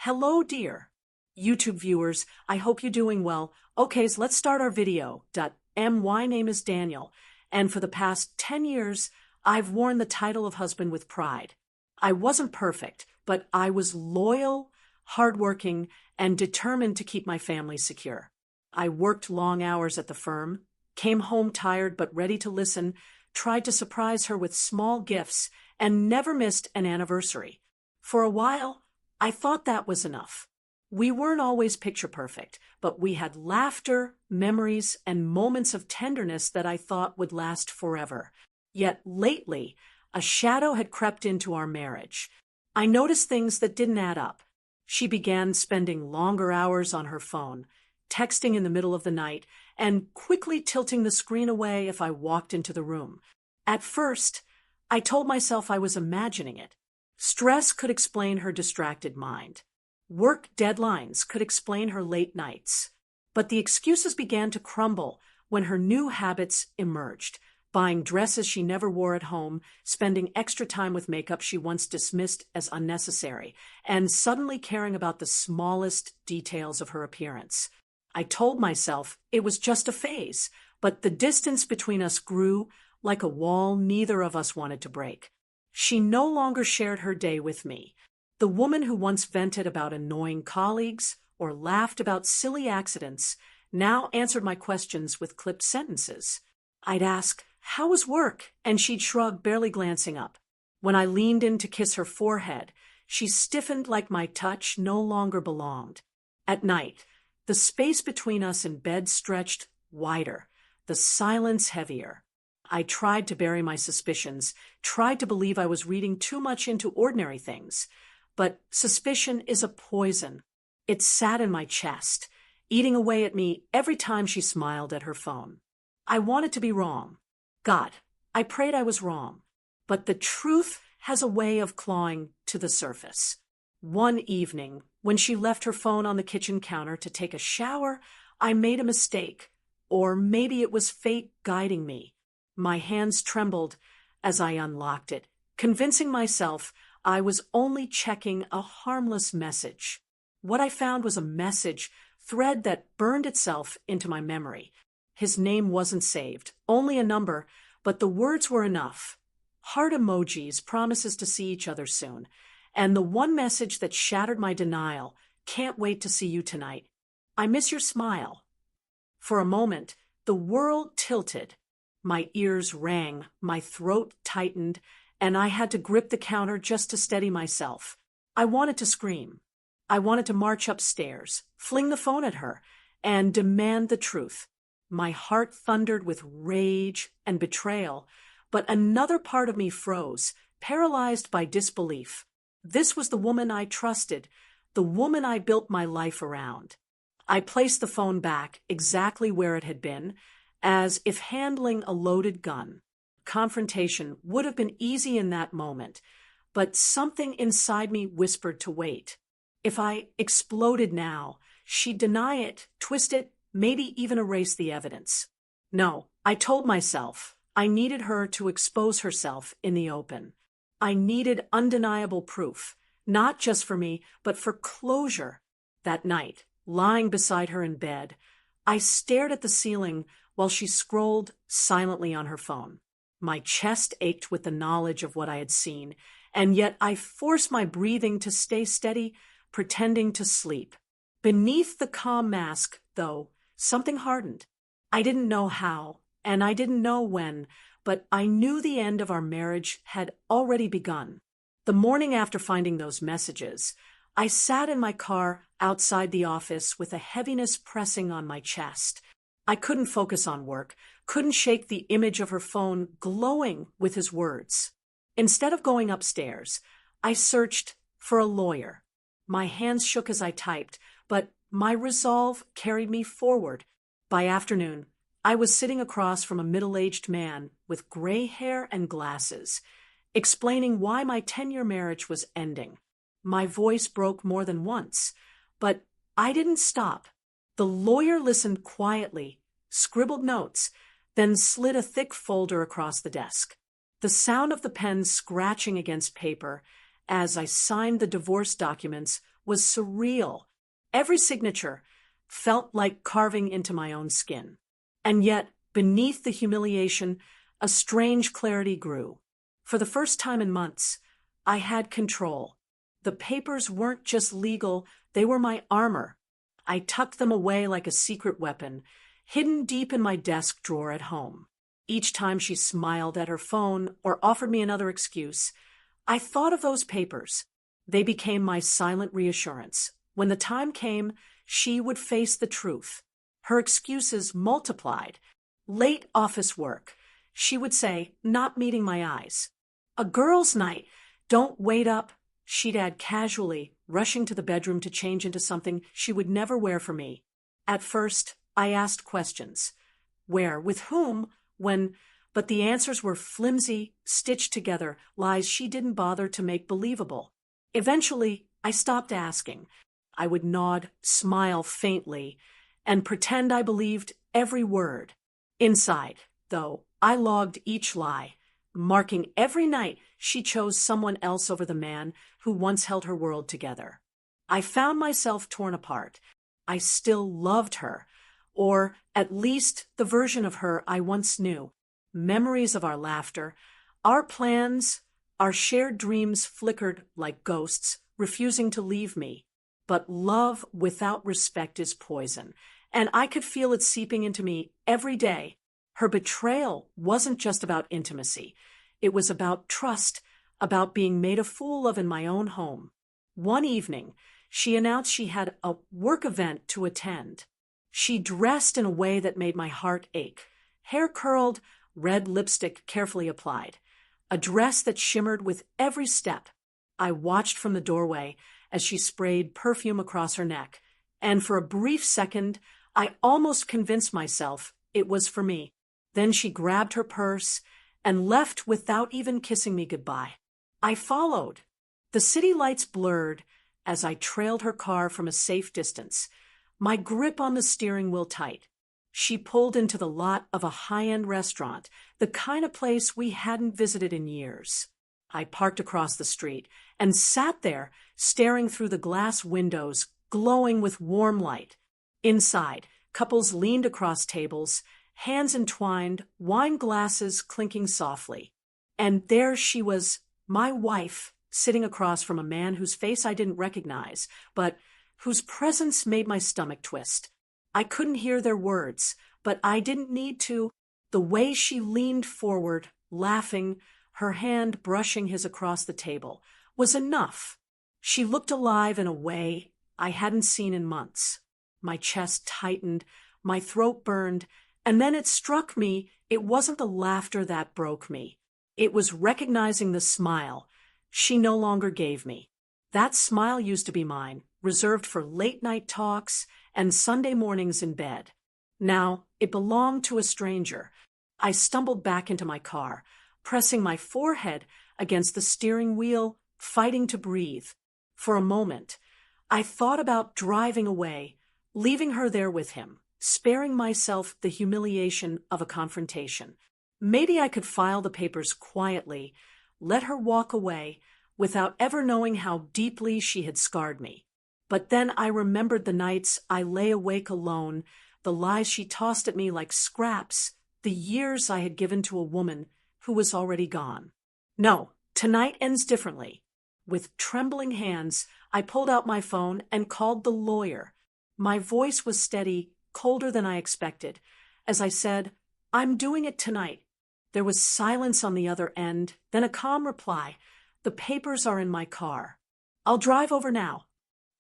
Hello, dear YouTube viewers. I hope you're doing well. Okay, so let's start our video. My name is Daniel, and for the past 10 years, I've worn the title of husband with pride. I wasn't perfect, but I was loyal, hardworking, and determined to keep my family secure. I worked long hours at the firm, came home tired but ready to listen, tried to surprise her with small gifts, and never missed an anniversary. For a while, I thought that was enough. We weren't always picture perfect, but we had laughter, memories, and moments of tenderness that I thought would last forever. Yet lately, a shadow had crept into our marriage. I noticed things that didn't add up. She began spending longer hours on her phone, texting in the middle of the night, and quickly tilting the screen away if I walked into the room. At first, I told myself I was imagining it. Stress could explain her distracted mind. Work deadlines could explain her late nights. But the excuses began to crumble when her new habits emerged, buying dresses she never wore at home, spending extra time with makeup she once dismissed as unnecessary, and suddenly caring about the smallest details of her appearance. I told myself it was just a phase, but the distance between us grew like a wall neither of us wanted to break. She no longer shared her day with me. The woman who once vented about annoying colleagues or laughed about silly accidents now answered my questions with clipped sentences. I'd ask, "How was work?" and she'd shrug, barely glancing up. When I leaned in to kiss her forehead, she stiffened like my touch no longer belonged. At night, the space between us in bed stretched wider, the silence heavier. I tried to bury my suspicions, tried to believe I was reading too much into ordinary things. But suspicion is a poison. It sat in my chest, eating away at me every time she smiled at her phone. I wanted to be wrong. God, I prayed I was wrong. But the truth has a way of clawing to the surface. One evening, when she left her phone on the kitchen counter to take a shower, I made a mistake. Or maybe it was fate guiding me. My hands trembled as I unlocked it, convincing myself I was only checking a harmless message. What I found was a message thread that burned itself into my memory. His name wasn't saved, only a number, but the words were enough. Heart emojis, promises to see each other soon. And the one message that shattered my denial, "Can't wait to see you tonight. I miss your smile." For a moment, the world tilted. My ears rang, my throat tightened, and I had to grip the counter just to steady myself. I wanted to scream. I wanted to march upstairs, fling the phone at her, and demand the truth. My heart thundered with rage and betrayal, but another part of me froze, paralyzed by disbelief. This was the woman I trusted, the woman I built my life around. I placed the phone back exactly where it had been, as if handling a loaded gun. Confrontation would have been easy in that moment, but something inside me whispered to wait. If I exploded now, she'd deny it, twist it, maybe even erase the evidence. No, I told myself I needed her to expose herself in the open. I needed undeniable proof, not just for me, but for closure. That night, lying beside her in bed, I stared at the ceiling while she scrolled silently on her phone. My chest ached with the knowledge of what I had seen, and yet I forced my breathing to stay steady, pretending to sleep. Beneath the calm mask, though, something hardened. I didn't know how, and I didn't know when, but I knew the end of our marriage had already begun. The morning after finding those messages, I sat in my car outside the office with a heaviness pressing on my chest. I couldn't focus on work, couldn't shake the image of her phone glowing with his words. Instead of going upstairs, I searched for a lawyer. My hands shook as I typed, but my resolve carried me forward. By afternoon, I was sitting across from a middle-aged man with gray hair and glasses, explaining why my 10-year marriage was ending. My voice broke more than once, but I didn't stop. The lawyer listened quietly, scribbled notes, then slid a thick folder across the desk. The sound of the pen scratching against paper as I signed the divorce documents was surreal. Every signature felt like carving into my own skin. And yet, beneath the humiliation, a strange clarity grew. For the first time in months, I had control. The papers weren't just legal, they were my armor. I tucked them away like a secret weapon, hidden deep in my desk drawer at home. Each time she smiled at her phone or offered me another excuse, I thought of those papers. They became my silent reassurance. When the time came, she would face the truth. Her excuses multiplied. Late office work. She would say, not meeting my eyes. A girl's night. Don't wait up. She'd add casually, rushing to the bedroom to change into something she would never wear for me. At first, I asked questions. Where? With whom? When? But the answers were flimsy, stitched together, lies she didn't bother to make believable. Eventually, I stopped asking. I would nod, smile faintly, and pretend I believed every word. Inside, though, I logged each lie, marking every night she chose someone else over the man who once held her world together. I found myself torn apart. I still loved her, or at least the version of her I once knew. Memories of our laughter, our plans, our shared dreams flickered like ghosts, refusing to leave me. But love without respect is poison, and I could feel it seeping into me every day. Her betrayal wasn't just about intimacy. It was about trust, about being made a fool of in my own home. One evening, she announced she had a work event to attend. She dressed in a way that made my heart ache. Hair curled, red lipstick carefully applied. A dress that shimmered with every step. I watched from the doorway as she sprayed perfume across her neck, and for a brief second, I almost convinced myself it was for me. Then she grabbed her purse and left without even kissing me goodbye. I followed. The city lights blurred as I trailed her car from a safe distance, my grip on the steering wheel tight. She pulled into the lot of a high-end restaurant, the kind of place we hadn't visited in years. I parked across the street and sat there, staring through the glass windows, glowing with warm light. Inside, couples leaned across tables, hands entwined, wine glasses clinking softly. And there she was, my wife, sitting across from a man whose face I didn't recognize, but whose presence made my stomach twist. I couldn't hear their words, but I didn't need to. The way she leaned forward, laughing, her hand brushing his across the table, was enough. She looked alive in a way I hadn't seen in months. My chest tightened, my throat burned, and then it struck me it wasn't the laughter that broke me. It was recognizing the smile she no longer gave me. That smile used to be mine, reserved for late-night talks and Sunday mornings in bed. Now it belonged to a stranger. I stumbled back into my car, pressing my forehead against the steering wheel, fighting to breathe. For a moment, I thought about driving away, leaving her there with him, sparing myself the humiliation of a confrontation. Maybe I could file the papers quietly, let her walk away, without ever knowing how deeply she had scarred me. But then I remembered the nights I lay awake alone, the lies she tossed at me like scraps, the years I had given to a woman who was already gone. No, tonight ends differently. With trembling hands, I pulled out my phone and called the lawyer. My voice was steady, colder than I expected. As I said, "I'm doing it tonight." There was silence on the other end, then a calm reply. "The papers are in my car. I'll drive over now."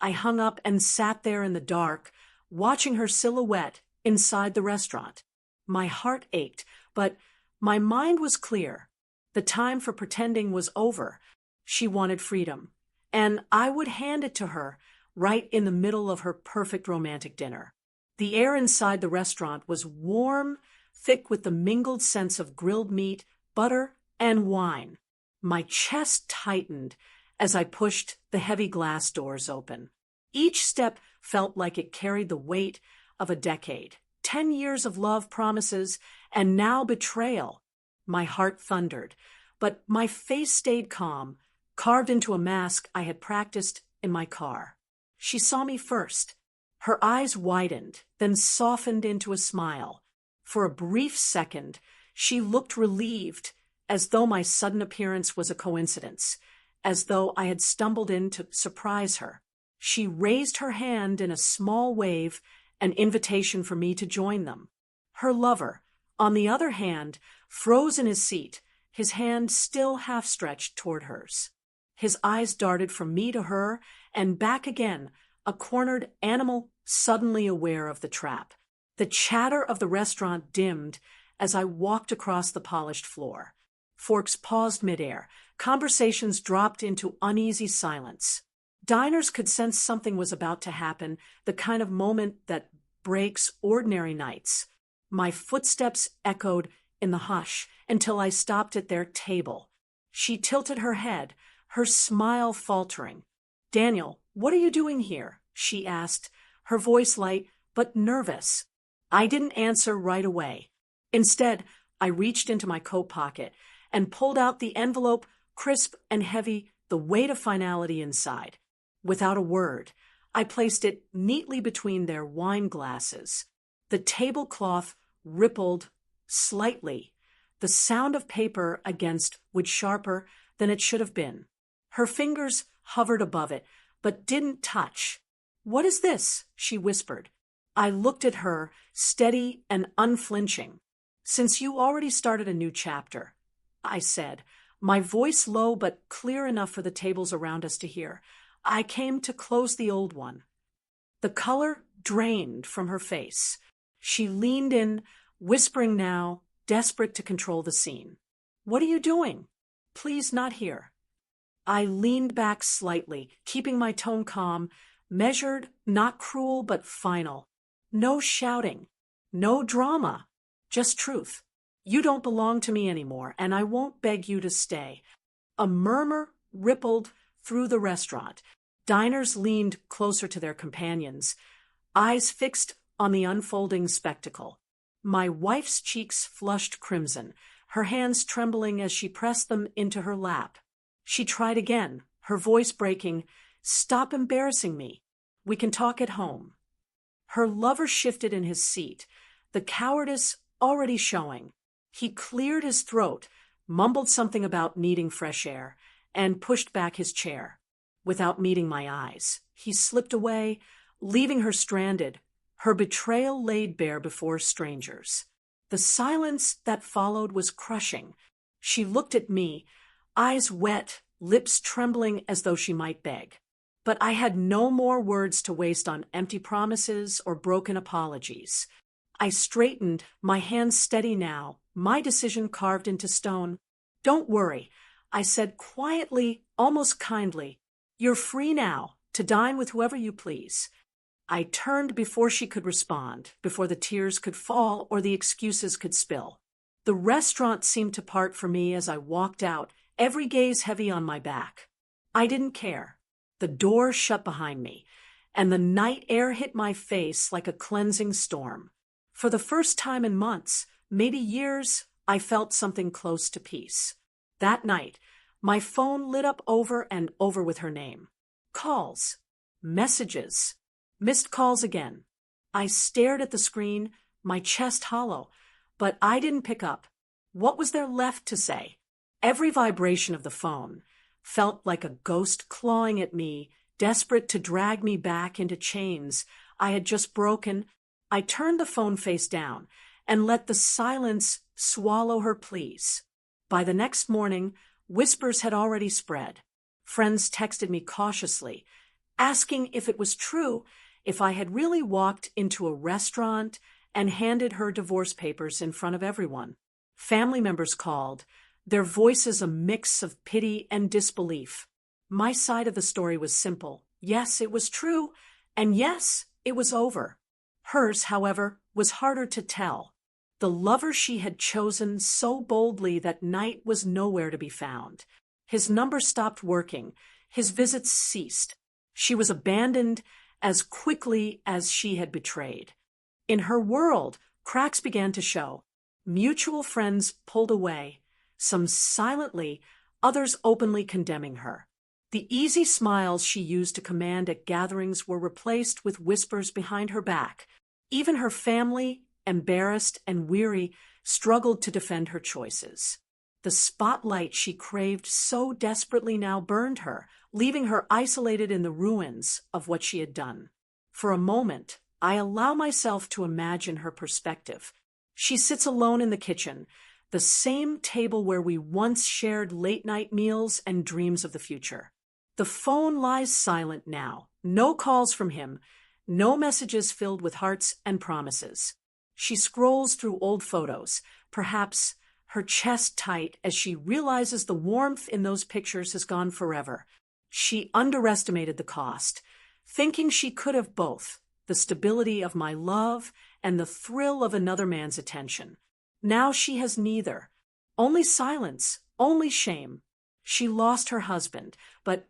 I hung up and sat there in the dark, watching her silhouette inside the restaurant. My heart ached, but my mind was clear. The time for pretending was over. She wanted freedom, and I would hand it to her right in the middle of her perfect romantic dinner. The air inside the restaurant was warm, thick with the mingled scents of grilled meat, butter, and wine. My chest tightened as I pushed the heavy glass doors open. Each step felt like it carried the weight of a decade. 10 years of love promises, and now betrayal. My heart thundered, but my face stayed calm, carved into a mask I had practiced in my car. She saw me first. Her eyes widened, then softened into a smile. For a brief second, she looked relieved, as though my sudden appearance was a coincidence, as though I had stumbled in to surprise her. She raised her hand in a small wave, an invitation for me to join them. Her lover, on the other hand, froze in his seat, his hand still half-stretched toward hers. His eyes darted from me to her and back again, a cornered animal suddenly aware of the trap. The chatter of the restaurant dimmed as I walked across the polished floor. Forks paused midair. Conversations dropped into uneasy silence. Diners could sense something was about to happen, the kind of moment that breaks ordinary nights. My footsteps echoed in the hush until I stopped at their table. She tilted her head, her smile faltering. "Daniel, what are you doing here?" she asked, her voice light but nervous. I didn't answer right away. Instead, I reached into my coat pocket and pulled out the envelope, crisp and heavy, the weight of finality inside. Without a word, I placed it neatly between their wine glasses. The tablecloth rippled slightly. The sound of paper against wood sharper than it should have been. Her fingers hovered above it, but didn't touch. "What is this?" she whispered. I looked at her, steady and unflinching. "Since you already started a new chapter," I said, my voice low but clear enough for the tables around us to hear, "I came to close the old one." The color drained from her face. She leaned in, whispering now, desperate to control the scene. "What are you doing?" "Please, not here." I leaned back slightly, keeping my tone calm, measured, not cruel but final. "No shouting. No drama. Just truth. You don't belong to me anymore, and I won't beg you to stay." A murmur rippled through the restaurant. Diners leaned closer to their companions, eyes fixed on the unfolding spectacle. My wife's cheeks flushed crimson, her hands trembling as she pressed them into her lap. She tried again, her voice breaking, "Stop embarrassing me. We can talk at home." Her lover shifted in his seat, the cowardice already showing. He cleared his throat, mumbled something about needing fresh air, and pushed back his chair. Without meeting my eyes, he slipped away, leaving her stranded, her betrayal laid bare before strangers. The silence that followed was crushing. She looked at me, eyes wet, lips trembling as though she might beg. But I had no more words to waste on empty promises or broken apologies. I straightened, my hands steady now, my decision carved into stone. "Don't worry," I said quietly, almost kindly. "You're free now, to dine with whoever you please." I turned before she could respond, before the tears could fall or the excuses could spill. The restaurant seemed to part for me as I walked out, every gaze heavy on my back. I didn't care. The door shut behind me, and the night air hit my face like a cleansing storm. For the first time in months, maybe years, I felt something close to peace. That night, my phone lit up over and over with her name. Calls. Messages. Missed calls again. I stared at the screen, my chest hollow, but I didn't pick up. What was there left to say? Every vibration of the phone felt like a ghost clawing at me, desperate to drag me back into chains I had just broken. I turned the phone face down and let the silence swallow her pleas. By the next morning, whispers had already spread. Friends texted me cautiously, asking if it was true, if I had really walked into a restaurant and handed her divorce papers in front of everyone. Family members called, their voices a mix of pity and disbelief. My side of the story was simple. Yes, it was true, and yes, it was over. Hers, however, was harder to tell. The lover she had chosen so boldly that night was nowhere to be found. His number stopped working. His visits ceased. She was abandoned as quickly as she had betrayed. In her world, cracks began to show. Mutual friends pulled away, some silently, others openly condemning her. The easy smiles she used to command at gatherings were replaced with whispers behind her back. Even her family, embarrassed and weary, struggled to defend her choices. The spotlight she craved so desperately now burned her, leaving her isolated in the ruins of what she had done. For a moment, I allow myself to imagine her perspective. She sits alone in the kitchen, the same table where we once shared late-night meals and dreams of the future. The phone lies silent now, no calls from him, no messages filled with hearts and promises. She scrolls through old photos, perhaps her chest tight as she realizes the warmth in those pictures has gone forever. She underestimated the cost, thinking she could have both, the stability of my love and the thrill of another man's attention. Now she has neither. Only silence, only shame. She lost her husband, but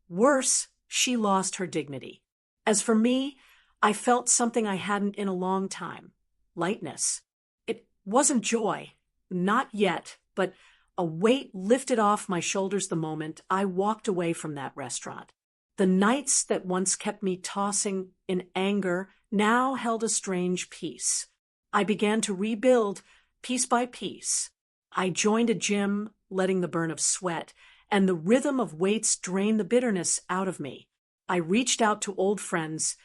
worse, she lost her dignity. As for me, I felt something I hadn't in a long time. Lightness. It wasn't joy. Not yet, but a weight lifted off my shoulders the moment I walked away from that restaurant. The nights that once kept me tossing in anger now held a strange peace. I began to rebuild piece by piece. I joined a gym, letting the burn of sweat and the rhythm of weights drain the bitterness out of me. I reached out to old friends,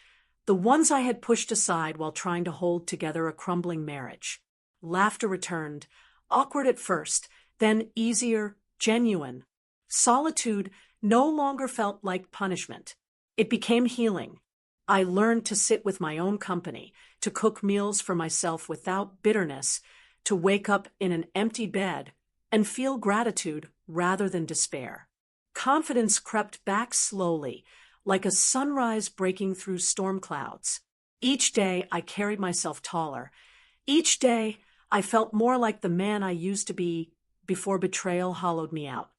the ones I had pushed aside while trying to hold together a crumbling marriage. Laughter returned, awkward at first, then easier, genuine. Solitude no longer felt like punishment. It became healing. I learned to sit with my own company, to cook meals for myself without bitterness, to wake up in an empty bed and feel gratitude rather than despair. Confidence crept back slowly, like a sunrise breaking through storm clouds. Each day I carried myself taller. Each day I felt more like the man I used to be before betrayal hollowed me out.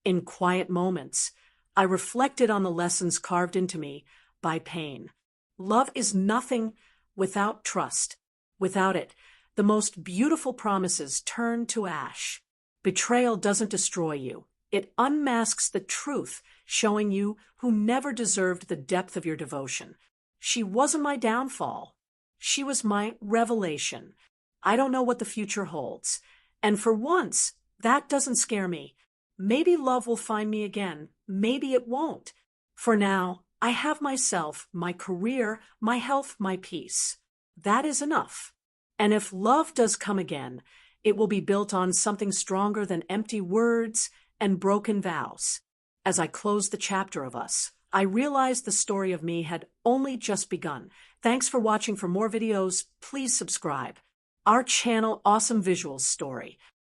In quiet moments, I reflected on the lessons carved into me by pain. Love is nothing without trust. Without it, the most beautiful promises turn to ash. Betrayal doesn't destroy you. It unmasks the truth, showing you who never deserved the depth of your devotion. She wasn't my downfall. She was my revelation. I don't know what the future holds. And for once, that doesn't scare me. Maybe love will find me again. Maybe it won't. For now, I have myself, my career, my health, my peace. That is enough. And if love does come again, it will be built on something stronger than empty words and broken vows. As I closed the chapter of us, I realized the story of me had only just begun. Thanks for watching. For more videos, please subscribe. Our channel, Awesome Visuals Story.